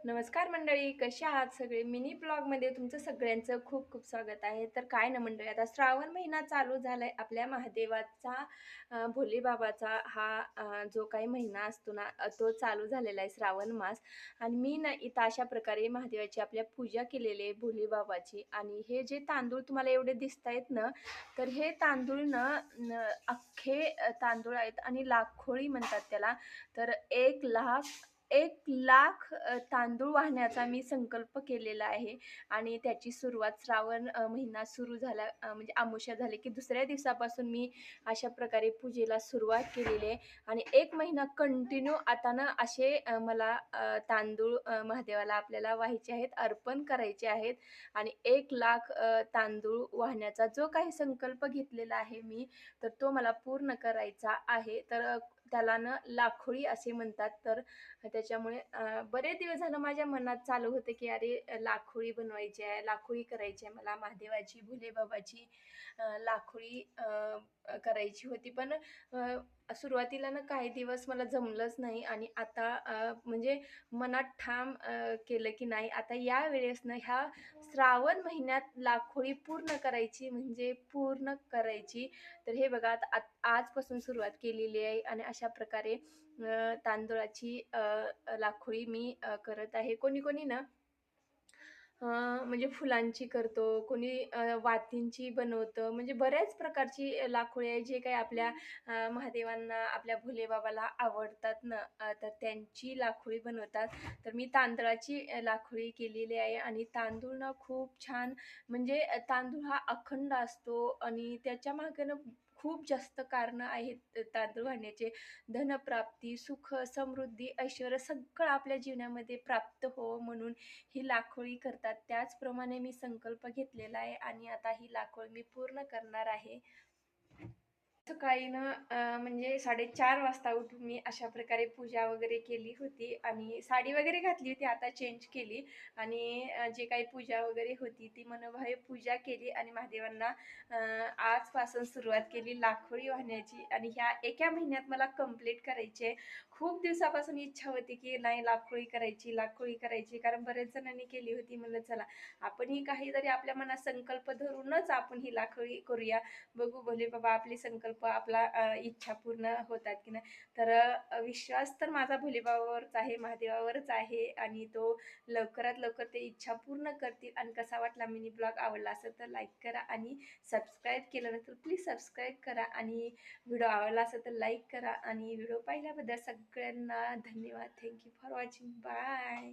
नमस्कार मंडळी, कशा आहात सगळे? मिनी ब्लॉगमध्ये तुमचं सगळ्यांचं खूप खूप स्वागत आहे. तर काय ना मंडळी, आता श्रावण महिना चालू झालाय. आपल्या महादेवाचा भोलेबाबाचा हा जो काही महिना असतो ना, तो चालू झालेला आहे श्रावण मास. आणि मी ना इथं अशा प्रकारे महादेवाची आपल्या पूजा केलेली आहे भोलेबाबाची. आणि हे जे तांदूळ तुम्हाला एवढे दिसत आहेत ना, तर हे तांदूळ ना अख्खे तांदूळ आहेत आणि लाखोळी म्हणतात त्याला. तर 1,00,000 तांदूळ वाहण्याचा मी संकल्प केलेला आहे. आणि त्याची सुरुवात श्रावण महिना सुरू झाला, म्हणजे अमावास्या झाली की दुसऱ्या दिवसापासून मी अशा प्रकारे पूजेला सुरुवात केलेली आहे. आणि 1 महिना कंटिन्यू आता ना असे मला तांदूळ महादेवाला आपल्याला वाहायचे आहेत, अर्पण करायचे आहेत. आणि 1,00,000 तांदूळ वाहण्याचा जो काही संकल्प घेतलेला आहे मी, तर तो मला पूर्ण करायचा आहे. तर त्याला ना लाखोळी असे म्हणतात. तर त्याच्यामुळे बरेच दिवस झालं माझ्या मनात चालू होतं, की अरे लाखोळी बनवायची आहे, लाखोळी करायची आहे मला महादेवाची, भोलेबाबाची लाखोळी करायची होती. पण सुरुवातीला ना काही दिवस मला जमलंच नाही. आणि आता म्हणजे मनात ठाम केलं, की नाही आता या वेळेस ना ह्या श्रावण महिन्यात लाखोळी पूर्ण करायची म्हणजे पूर्ण करायची. तर हे बघा आता आजपासून सुरुवात केलेली आहे. आणि अशा प्रकारे तांदूळाची लाखोळी मी करत आहे. कोणी कोणी ना म्हणजे फुलांची करतो, कोणी वातींची बनवतं, म्हणजे बऱ्याच प्रकारची लाखोळी आहे जे काही आपल्या महादेवांना, आपल्या भोलेबाबाला आवडतात ना, तर त्यांची लाखोळी बनवतात. तर मी तांदळाची लाखोळी केलेली आहे. आणि तांदूळ ना खूप छान, म्हणजे तांदूळ हा अखंड असतो आणि त्याच्या मागे ना खूप जास्त कारणं आहेत तांदूळ वाढण्याचे. धनप्राप्ती, सुख, समृद्धी, ऐश्वर्य सगळं आपल्या जीवनामध्ये प्राप्त हो म्हणून ही लाखोळी करतात. त्याचप्रमाणे मी संकल्प घेतलेला आहे आणि आता ही लाखोळी मी पूर्ण करणार आहे. सकाळी ना म्हणजे 4:30 वाजता उठून मी अशा प्रकारे पूजा वगैरे केली होती आणि साडी वगैरे घातली होती, आता चेंज केली. आणि जे काही पूजा वगैरे होती ती मनोभावे पूजा केली आणि महादेवांना अ, आजपासून सुरुवात केली लाखोळी वाहण्याची. आणि ह्या एका महिन्यात मला कंप्लीट करायची आहे. खूप दिवसापासून इच्छा होती की नाही लाखोळी करायची, लाखोळी करायची, कारण बरेच जणांनी केली होती. म्हणलं चला आपणही काहीतरी आपल्या मनात संकल्प धरूनच आपण ही लाखोळी करूया. बघू भोले बाबा आपले संकल्प, आपला इच्छा पूर्ण होतात की नाही. तर विश्वास तर माझा भोलेबाबावरच आहे, महादेवावरच आहे. आणि तो लवकरात लवकर ते इच्छा पूर्ण करतील. आणि कसा वाटला मिनी ब्लॉग, आवडला असेल तर लाईक करा आणि सबस्क्राईब केलं नसेल प्लीज सबस्क्राईब करा. आणि व्हिडिओ आवडला असेल तर लाईक करा. आणि व्हिडिओ पाहिल्याबद्दल सगळ्यांना धन्यवाद. Thank you for watching. बाय.